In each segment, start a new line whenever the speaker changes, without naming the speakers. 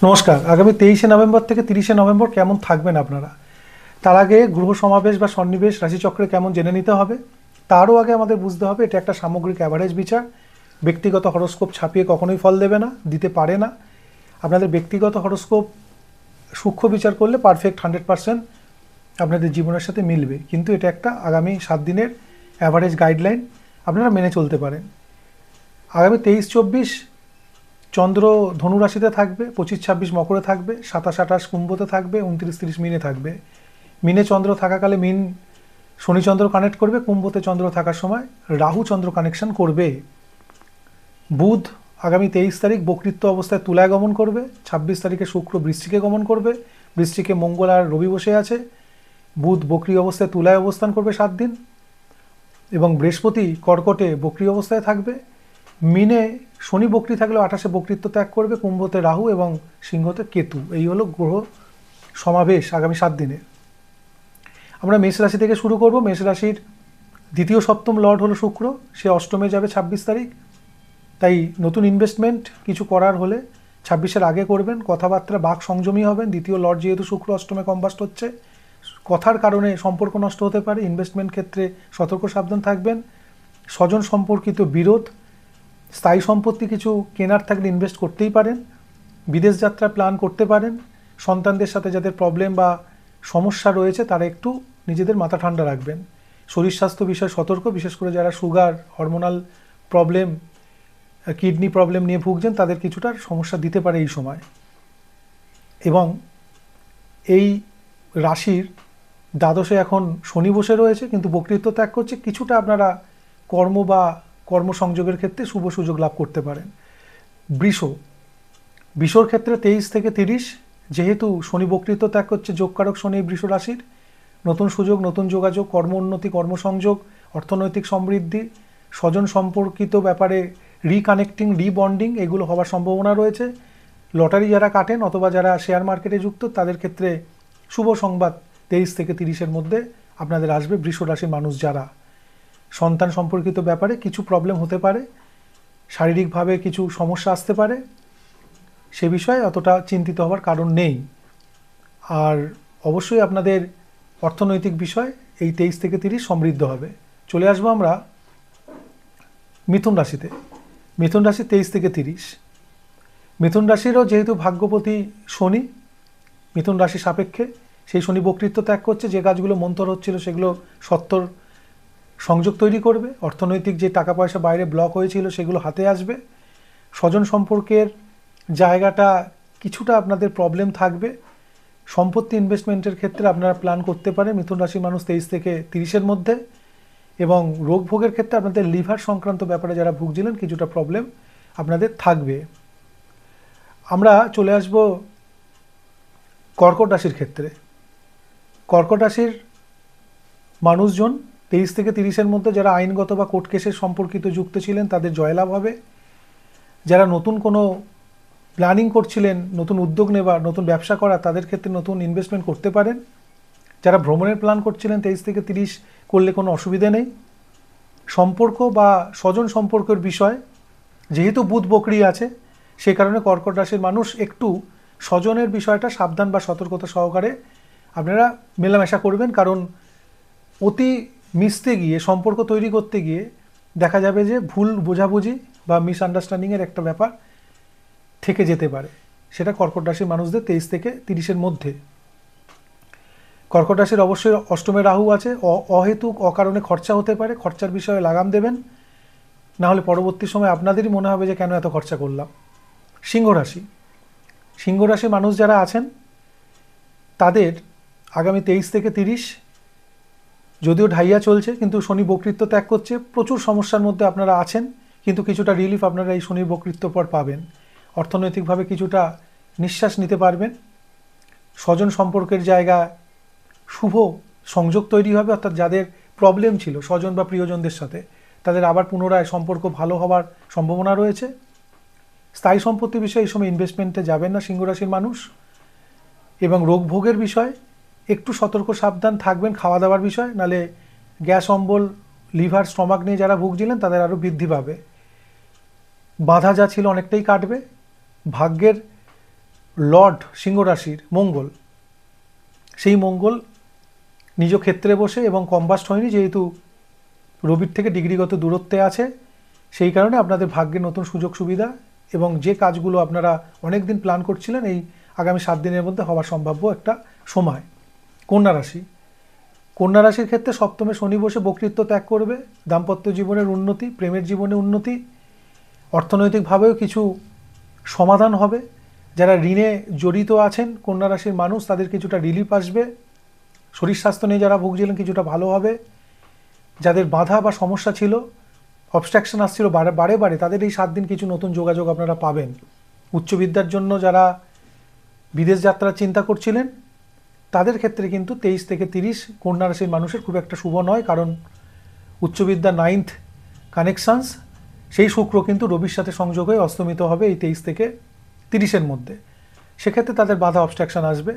নমস্কার। আগামী 23শে নভেম্বর থেকে 30শে নভেম্বর কেমন থাকবেন আপনারা, তার আগে গ্রহ সমাবেশ বা সন্নিবেশ রাশিচক্রে কেমন জেনে নিতে হবে। তারও আগে আমাদের বুঝতে হবে এটা একটা সামগ্রিক অ্যাভারেজ বিচার। ব্যক্তিগত হরোস্কোপ ছাপিয়ে কখনোই ফল দেবে না, দিতে পারে না। আপনাদের ব্যক্তিগত হরোস্কোপ সূক্ষ্ম বিচার করলে পারফেক্ট 100% আপনাদের জীবনের সাথে মিলবে, কিন্তু এটা একটা আগামী 7 দিনের অ্যাভারেজ গাইডলাইন, আপনারা মেনে চলতে পারেন। আগামী 23-24 চন্দ্র ধনু রাশিতে থাকবে, 25-26 মকরে থাকবে, 27-28 কুম্ভতে থাকবে, 29-30 মিনে থাকবে। মিনে চন্দ্র থাকাকালে মিন শনি চন্দ্র কানেক্ট করবে, কুম্ভতে চন্দ্র থাকার সময় রাহু চন্দ্র কানেকশন করবে। বুধ আগামী 23 তারিখ বক্রীত্ব অবস্থায় তুলায় গমন করবে, 26 তারিখে শুক্র বৃশ্চিকে গমন করবে, বৃশ্চিকে মঙ্গল আর রবি বসে আছে। বুধ বক্রী অবস্থায় তুলায় অবস্থান করবে 7 দিন, এবং বৃহস্পতি কর্কটে বক্রী অবস্থায় থাকবে। মিনে শনি বক্রী থাকলেও 28-এ বক্রীত্ব ত্যাগ করবে, কুম্ভতে রাহু এবং সিংহতে কেতু। এই হলো গ্রহ সমাবেশ আগামী 7 দিনে। আমরা মেষ রাশি থেকে শুরু করব। মেষ রাশির দ্বিতীয় সপ্তম লর্ড হলো শুক্র, সে অষ্টমে যাবে 26 তারিখ। তাই নতুন ইনভেস্টমেন্ট কিছু করার হলে 26-এর আগে করবেন। কথাবার্তা বাক সংযমী হবেন। দ্বিতীয় লর্ড যেহেতু শুক্র অষ্টমে কম্বাস্ট হচ্ছে, কথার কারণে সম্পর্ক নষ্ট হতে পারে। ইনভেস্টমেন্ট ক্ষেত্রে সতর্ক সাবধান থাকবেন। স্বজন সম্পর্কিত বিরোধ, স্থায়ী সম্পত্তি কিছু কেনার থাকলে ইনভেস্ট করতেই পারেন। বিদেশ যাত্রা প্ল্যান করতে পারেন। সন্তানদের সাথে যাদের প্রবলেম বা সমস্যা রয়েছে তারা একটু নিজেদের মাথা ঠান্ডা রাখবেন। শরীর স্বাস্থ্য বিষয়ে সতর্ক, বিশেষ করে যারা sugar, hormonal problem, kidney problem নিয়ে ভুগছেন তাদের কিছুটা সমস্যা দিতে পারে এই সময়। এবং এই রাশির দ্বাদশে এখন শনি বসে রয়েছে, কিন্তু বক্রীত্ব ত্যাগ করছে। কিছুটা আপনারা কর্ম বা কর্মসংযোগের ক্ষেত্রে শুভ সুযোগ লাভ করতে পারেন। বৃষর ক্ষেত্রে 23 থেকে 30, যেহেতু শনি বক্রীত্ব ত্যাগ করছে, যোগকারক শনি বৃষ রাশির, নতুন সুযোগ, নতুন যোগাযোগ, কর্ম উন্নতি, কর্মসংযোগ, অর্থনৈতিক সমৃদ্ধি, স্বজন সম্পর্কিত ব্যাপারে রিকানেক্টিং, রিবন্ডিং এগুলো হওয়ার সম্ভাবনা রয়েছে। লটারি যারা কাটেন অথবা যারা শেয়ার মার্কেটে যুক্ত তাদের ক্ষেত্রে শুভ সংবাদ 23 থেকে 30-এর মধ্যে আপনাদের আসবে। বৃষ রাশির মানুষ যারা, সন্তান সম্পর্কিত ব্যাপারে কিছু প্রবলেম হতে পারে, শারীরিকভাবে কিছু সমস্যা আসতে পারে, সে বিষয়ে অতটা চিন্তিত হওয়ার কারণ নেই। আর অবশ্যই আপনাদের অর্থনৈতিক বিষয় এই 23 থেকে 30 সমৃদ্ধ হবে। চলে আসবো আমরা মিথুন রাশিতে। মিথুন রাশি 23 থেকে 30। মিথুন রাশিরও যেহেতু ভাগ্যপতি শনি, মিথুন রাশি সাপেক্ষে সেই শনি বক্রীত্ব ত্যাগ করছে। যে কাজগুলো মন্থর হচ্ছিল সেগুলো সত্তর সংযোগ তৈরি করবে। অর্থনৈতিক যে টাকা পয়সা বাইরে ব্লক হয়েছিল সেগুলো হাতে আসবে। স্বজন সম্পর্কের জায়গাটা কিছুটা আপনাদের প্রবলেম থাকবে। সম্পত্তি ইনভেস্টমেন্টের ক্ষেত্রে আপনারা প্ল্যান করতে পারেন মিথুন রাশির মানুষ 23 থেকে 30-এর মধ্যে। এবং রোগ ভোগের ক্ষেত্রে আপনাদের লিভার সংক্রান্ত ব্যাপারে যারা ভুগছিলেন কিছুটা প্রবলেম আপনাদের থাকবে। আমরা চলে আসব কর্কট রাশির ক্ষেত্রে। কর্কট রাশির মানুষজন 23 থেকে 30-এর মধ্যে যারা আইনগত বা কোর্ট কেসের সম্পর্কিত যুক্ত ছিলেন তাদের জয়লাভ হবে। যারা নতুন কোনো প্ল্যানিং করছিলেন, নতুন উদ্যোগ নেবার, নতুন ব্যবসা করা, তাদের ক্ষেত্রে নতুন ইনভেস্টমেন্ট করতে পারেন। যারা ভ্রমণের প্ল্যান করছিলেন 23 থেকে 30 করলে কোনো অসুবিধা নেই। সম্পর্ক বা স্বজন সম্পর্কের বিষয়, যেহেতু বুধ বকরি আছে সে কারণে কর্কট রাশির মানুষ একটু স্বজনের বিষয়টা সাবধান বা সতর্কতা সহকারে আপনারা মেলামেশা করবেন। কারণ অতি মিশতে গিয়ে, সম্পর্ক তৈরি করতে গিয়ে দেখা যাবে যে ভুল বোঝাবুঝি বা মিসআন্ডারস্ট্যান্ডিংয়ের একটা ব্যাপার থেকে যেতে পারে। সেটা কর্কট রাশির মানুষদের 23 থেকে 30-এর মধ্যে। কর্কট রাশির অবশ্যই অষ্টমে রাহু আছে, অহেতুক অকারণে খরচা হতে পারে। খরচার বিষয়ে লাগাম দেবেন, না হলে পরবর্তী সময় আপনাদেরই মনে হবে যে কেন এত খরচা করলাম। সিংহ রাশি, সিংহ রাশির মানুষ যারা আছেন তাদের আগামী 23 থেকে 30, যদিও ঢাইয়া চলছে কিন্তু শনি বক্রীত্ব ত্যাগ করছে, প্রচুর সমস্যার মধ্যে আপনারা আছেন, কিন্তু কিছুটা রিলিফ আপনারা এই শনির বক্রীত্ব পর পাবেন। অর্থনৈতিকভাবে কিছুটা নিঃশ্বাস নিতে পারবেন। স্বজন সম্পর্কের জায়গায় শুভ সংযোগ তৈরি হবে, অর্থাৎ যাদের প্রবলেম ছিল স্বজন বা প্রিয়জনদের সাথে তাদের আবার পুনরায় সম্পর্ক ভালো হওয়ার সম্ভাবনা রয়েছে। স্থায়ী সম্পত্তি বিষয়ে এই সময় ইনভেস্টমেন্টে যাবেন না সিংহ রাশির মানুষ। এবং রোগ ভোগের বিষয় একটু সতর্ক সাবধান থাকবেন খাওয়া দাওয়ার বিষয়, নালে গ্যাস অম্বল, লিভার, স্টমাক নিয়ে যারা ভুগছিলেন তাদের আরও বৃদ্ধি পাবে। বাধা যা ছিল অনেকটাই কাটবে। ভাগ্যের লর্ড সিংহ রাশির মঙ্গল, সেই মঙ্গল নিজ ক্ষেত্রে বসে এবং কম্বাস্ট হয়নি, যেহেতু রবির থেকে ডিগ্রিগত দূরত্বে আছে, সেই কারণে আপনাদের ভাগ্যে নতুন সুযোগ সুবিধা এবং যে কাজগুলো আপনারা অনেক দিন প্ল্যান করছিলেন এই আগামী 7 দিনের মধ্যে হওয়ার সম্ভাব্য একটা সময়। কন্যা রাশি, কন্যা রাশির ক্ষেত্রে সপ্তমে শনি বসে বক্রীত্ব ত্যাগ করবে, দাম্পত্য জীবনের উন্নতি, প্রেমের জীবনে উন্নতি, অর্থনৈতিকভাবেও কিছু সমাধান হবে। যারা ঋণে জড়িত আছেন কন্যা রাশির মানুষ, তাদের কিছুটা রিলিফ আসবে। শরীর স্বাস্থ্য নিয়ে যারা ভুগছিলেন কিছুটা ভালো হবে। যাদের বাধা বা সমস্যা ছিল, অবস্ট্রাকশন আসছিল বারে বারে, তাদের এই 7 দিন কিছু নতুন যোগাযোগ আপনারা পাবেন। উচ্চবিদ্যার জন্য যারা বিদেশ যাত্রার চিন্তা করছিলেন তাদের ক্ষেত্রে কিন্তু 23 থেকে 30 কন্যা রাশির মানুষের খুব একটা শুভ নয়, কারণ উচ্চবিদ্যা 9th কানেকশানস, সেই শুক্র কিন্তু রবির সাথে সংযোগ হয়ে অস্তমিত হবে এই 23 থেকে 30-এর মধ্যে। সেক্ষেত্রে তাদের বাধা অবস্ট্রাকশন আসবে।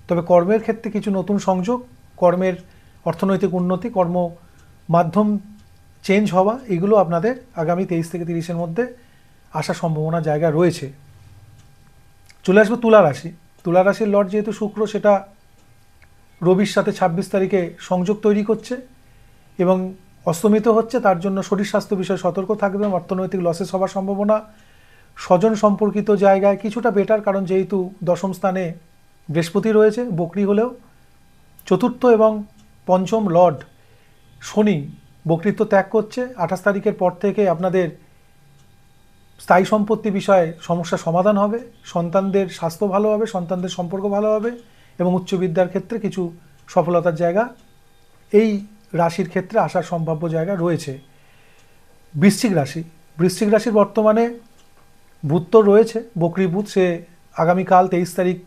তবে কর্মের ক্ষেত্রে কিছু নতুন সংযোগ, কর্মের অর্থনৈতিক উন্নতি, কর্ম মাধ্যম চেঞ্জ হওয়া, এগুলো আপনাদের আগামী 23 থেকে 30-এর মধ্যে আসার সম্ভাবনা জায়গা রয়েছে। চলে আসবে তুলা রাশি। তুলা রাশির লর্ড যেহেতু শুক্র, সেটা রবির সাথে 26 তারিখে সংযোগ তৈরি করছে এবং অস্তমিত হচ্ছে। তার জন্য শরীর স্বাস্থ্য বিষয়ে সতর্ক থাকবেন, অর্থনৈতিক লসেস হওয়ার সম্ভাবনা। স্বজন সম্পর্কিত জায়গায় কিছুটা বেটার, কারণ যেহেতু দশম স্থানে বৃহস্পতি রয়েছে, বকরি হলেও চতুর্থ এবং পঞ্চম লর্ড শনি বকৃত্ব ত্যাগ করছে। 28 তারিখের পর থেকে আপনাদের স্থায়ী সম্পত্তি বিষয়ে সমস্যার সমাধান হবে, সন্তানদের স্বাস্থ্য ভালো হবে, সন্তানদের সম্পর্ক ভালো হবে এবং উচ্চবিদ্যার ক্ষেত্রে কিছু সফলতার জায়গা এই রাশির ক্ষেত্রে আসার সম্ভাব্য জায়গা রয়েছে। বৃশ্চিক রাশি, বৃশ্চিক রাশির বর্তমানে বুধ তো রয়েছে, বকরি বুধ, সে আগামীকাল 23 তারিখ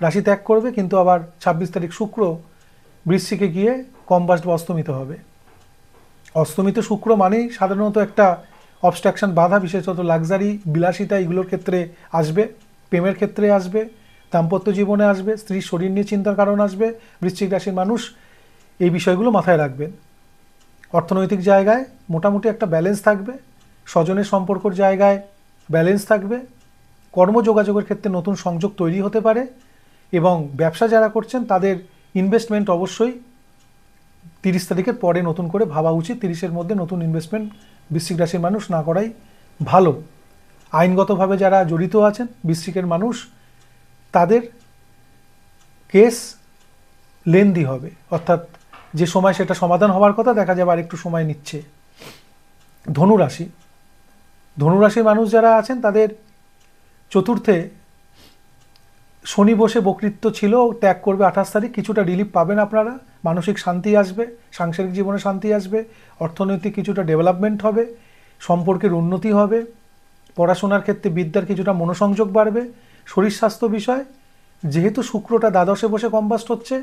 রাশি ত্যাগ করবে, কিন্তু আবার 26 তারিখ শুক্র বৃশ্চিকে গিয়ে কম্বাস্ট বা অস্তমিত হবে। অস্তমিত শুক্র মানেই সাধারণত একটা অবস্ট্রাকশন, বাধা, বিশেষত লাক্সারি, বিলাসিতা, এগুলোর ক্ষেত্রে আসবে, প্রেমের ক্ষেত্রে আসবে, দাম্পত্য জীবনে আসবে, স্ত্রীর শরীর নিয়ে চিন্তার কারণ আসবে। বৃশ্চিক রাশির মানুষ এই বিষয়গুলো মাথায় রাখবেন। অর্থনৈতিক জায়গায় মোটামুটি একটা ব্যালেন্স থাকবে, স্বজনের সম্পর্কর জায়গায় ব্যালেন্স থাকবে, কর্মযোগাযোগের ক্ষেত্রে নতুন সংযোগ তৈরি হতে পারে এবং ব্যবসা যারা করছেন তাদের ইনভেস্টমেন্ট অবশ্যই 30 তারিখের পরে নতুন করে ভাবা উচিত। 30-এর মধ্যে নতুন ইনভেস্টমেন্ট বৃশ্চিক রাশির মানুষ না করাই ভালো। আইনগতভাবে যারা জড়িত আছেন বৃশ্চিকের মানুষ, তাদের কেস লেন্দি হবে, অর্থাৎ যে সময় সেটা সমাধান হওয়ার কথা দেখা যাবে আর একটু সময় নিচ্ছে। ধনুরাশি, ধনুরাশির মানুষ যারা আছেন তাদের চতুর্থে শনি বসে বক্রীত্ব ছিল, ত্যাগ করবে 28 তারিখ, কিছুটা রিলিফ পাবেন আপনারা, মানসিক শান্তি আসবে, সাংসারিক জীবনে শান্তি আসবে, অর্থনৈতিক কিছুটা ডেভেলপমেন্ট হবে, সম্পর্কের উন্নতি হবে, পড়াশোনার ক্ষেত্রে বিদ্যার কিছুটা মনোসংযোগ বাড়বে। শরীর স্বাস্থ্য বিষয়, যেহেতু শুক্রটা দ্বাদশে বসে কম্বাস্ট হচ্ছে,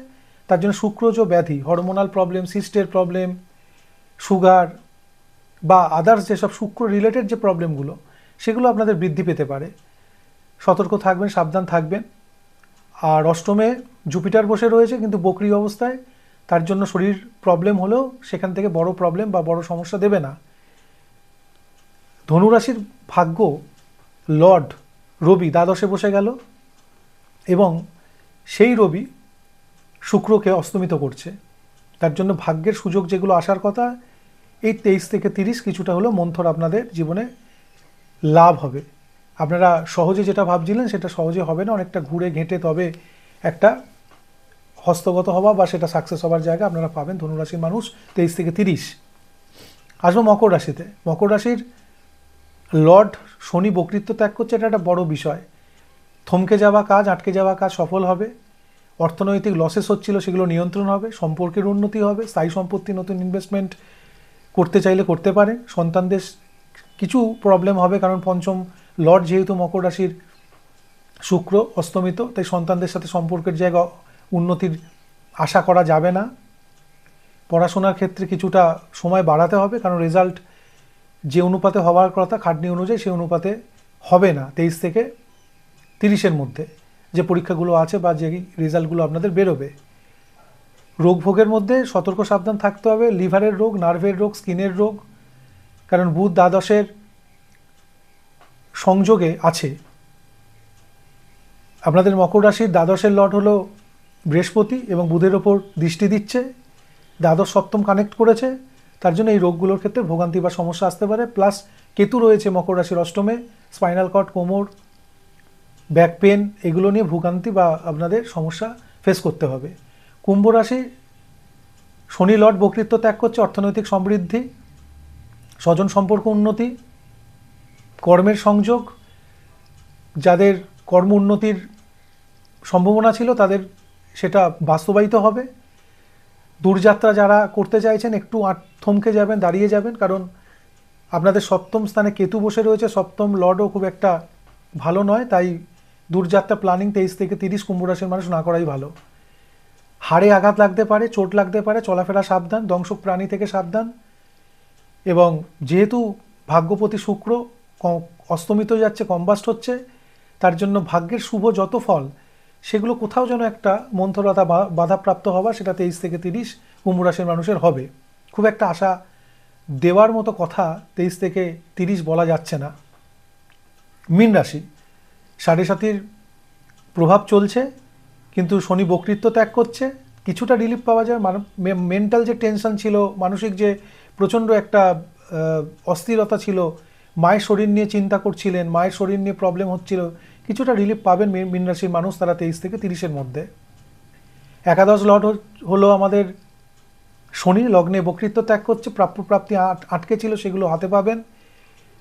তার জন্য শুক্রজ ব্যাধি, হরমোনাল প্রবলেম, সিস্টের প্রবলেম, সুগার বা আদার্স যেসব শুক্র রিলেটেড যে প্রবলেমগুলো, সেগুলো আপনাদের বৃদ্ধি পেতে পারে। সতর্ক থাকবেন, সাবধান থাকবেন। আর অষ্টমে জুপিটার বসে রয়েছে কিন্তু বকরি অবস্থায়, তার জন্য শরীর প্রবলেম হলেও সেখান থেকে বড় প্রবলেম বা বড় সমস্যা দেবে না। ধনুরাশির ভাগ্য লর্ড রবি দ্বাদশে বসে গেল এবং সেই রবি শুক্রকে অস্তমিত করছে, তার জন্য ভাগ্যের সুযোগ যেগুলো আসার কথা এই 23 থেকে 30 কিছুটা হলেও মন্থর আপনাদের জীবনে লাভ হবে। আপনারা সহজে যেটা ভাবছিলেন সেটা সহজে হবে না, অনেকটা ঘুরে ঘেঁটে তবে একটা হস্তগত হওয়া বা সেটা সাকসেস হওয়ার জায়গা আপনারা পাবেন ধনুরাশির মানুষ 23 থেকে 30। আসবো মকর রাশিতে। মকর রাশির লর্ড শনি বক্রীত্ব ত্যাগ করছে, এটা একটা বড় বিষয়। থমকে যাওয়া কাজ, আটকে যাওয়া কাজ সফল হবে, অর্থনৈতিক লসেস হচ্ছিল সেগুলো নিয়ন্ত্রণ হবে, সম্পর্কের উন্নতি হবে, স্থায়ী সম্পত্তি নতুন ইনভেস্টমেন্ট করতে চাইলে করতে পারেন। সন্তানদের কিছু প্রবলেম হবে, কারণ পঞ্চম লর্ড যেহেতু মকর রাশির শুক্র অস্তমিত, তাই সন্তানদের সাথে সম্পর্কের জায়গা উন্নতির আশা করা যাবে না। পড়াশোনার ক্ষেত্রে কিছুটা সময় বাড়াতে হবে, কারণ রেজাল্ট যে অনুপাতে হওয়ার কথা খাটনি অনুযায়ী সেই অনুপাতে হবে না 23 থেকে 30-এর মধ্যে যে পরীক্ষাগুলো আছে বা যে রেজাল্টগুলো আপনাদের বেরোবে। রোগ ভোগের মধ্যে সতর্ক সাবধান থাকতে হবে, লিভারের রোগ, নার্ভের রোগ, স্কিনের রোগ, কারণ বুধ দ্বাদশের সংযোগে আছে আপনাদের মকর রাশির দ্বাদশের লর্ড হলো বৃহস্পতি এবং বুধের ওপর দৃষ্টি দিচ্ছে, দ্বাদশ সপ্তম কানেক্ট করেছে, তার জন্য এই রোগগুলোর ক্ষেত্রে ভোগান্তি বা সমস্যা আসতে পারে। প্লাস কেতু রয়েছে মকর রাশির অষ্টমে, স্পাইনাল কর্ড, কোমর, ব্যাক পেন এগুলো নিয়ে ভোগান্তি বা আপনাদের সমস্যা ফেস করতে হবে। কুম্ভ রাশি শনি লর্ড বক্রীত্ব ত্যাগ করছে, অর্থনৈতিক সমৃদ্ধি, স্বজন সম্পর্ক উন্নতি, কর্মের সংযোগ, যাদের কর্ম উন্নতির সম্ভাবনা ছিল তাদের সেটা বাস্তবায়িত হবে। দূরযাত্রা যারা করতে চাইছেন একটু থমকে যাবেন, দাঁড়িয়ে যাবেন, কারণ আপনাদের সপ্তম স্থানে কেতু বসে রয়েছে, সপ্তম লর্ডও খুব একটা ভালো নয়, তাই দূরযাত্রা প্ল্যানিং 23 থেকে 30 কুম্ভ রাশির মানুষ না করাই ভালো। হাড়ে আঘাত লাগতে পারে, চোট লাগতে পারে, চলাফেরা সাবধান, দংশক প্রাণী থেকে সাবধান। এবং যেহেতু ভাগ্যপতি শুক্র অস্তমিত যাচ্ছে, কম্বাস্ট হচ্ছে, তার জন্য ভাগ্যের শুভ যত ফল সেগুলো কোথাও যেন একটা মন্থরতা বাধাপ্রাপ্ত হওয়া, সেটা 23 থেকে 30 কুম্ভ রাশির মানুষের হবে। খুব একটা আশা দেওয়ার মতো কথা 23 থেকে 30 বলা যাচ্ছে না। মীন রাশি সাড়ে সাতির প্রভাব চলছে, কিন্তু শনি বক্রীত্ব ত্যাগ করছে, কিছুটা রিলিফ পাওয়া যায়। মেন্টাল যে টেনশন ছিল, মানসিক যে প্রচণ্ড একটা অস্থিরতা ছিল, মায়ের শরীর নিয়ে চিন্তা করছিলেন, মায়ের শরীর নিয়ে প্রবলেম হচ্ছিল, কিছুটা রিলিফ পাবেন মীন রাশির মানুষ তারা 23 থেকে 30-এর মধ্যে। একাদশ লর্ড হলো আমাদের শনি, লগ্নে বক্রীত্ব ত্যাগ করছে, প্রাপ্তি আটকে ছিল সেগুলো হাতে পাবেন,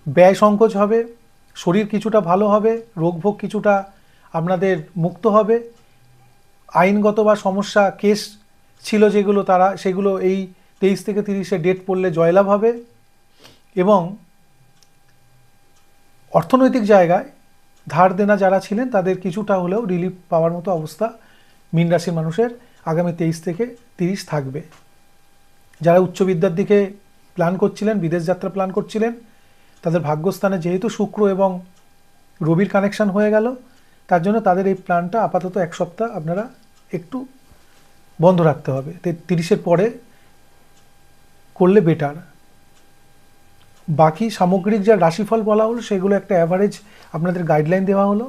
ব্যয় সংকোচ হবে, শরীর কিছুটা ভালো হবে, রোগভোগ কিছুটা আপনাদের মুক্ত হবে, আইনগত বা সমস্যা কেস ছিল যেগুলো সেগুলো এই 23 থেকে 30-এ ডেট পড়লে জয়লাভ হবে। এবং অর্থনৈতিক জায়গায় ধার দেনা যারা ছিলেন তাদের কিছুটা হলেও রিলিফ পাওয়ার মতো অবস্থা মীন রাশির মানুষের আগামী 23 থেকে 30 থাকবে। যারা উচ্চ বিদ্যার দিকে প্ল্যান করছিলেন, বিদেশ যাত্রা প্ল্যান করছিলেন, তাদের ভাগ্যস্থানে যেহেতু শুক্র এবং রবির কানেকশন হয়ে গেল, তার জন্য তাদের এই প্ল্যানটা আপাতত 1 সপ্তাহ আপনারা একটু বন্ধ রাখতে হবে, 30-এর পরে করলে বেটার। বাকি সামগ্রিক যা রাশিফল বলা হলো সেগুলো একটা অ্যাভারেজ আপনাদের গাইডলাইন দেওয়া হলো।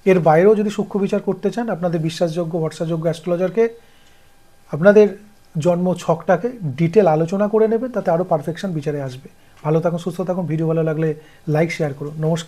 এর বাইরেও যদি সূক্ষ্ম বিচার করতে চান, আপনাদের বিশ্বাসযোগ্য ভরসাযোগ্য অ্যাস্ট্রোলজারকে আপনাদের জন্ম ছকটাকে ডিটেল আলোচনা করে নেবেন, তাতে আরও পারফেকশন বিচারে আসবে। ভালো থাকুন, সুস্থ থাকুন। ভিডিও ভালো লাগলে লাইক শেয়ার করুন। নমস্কার।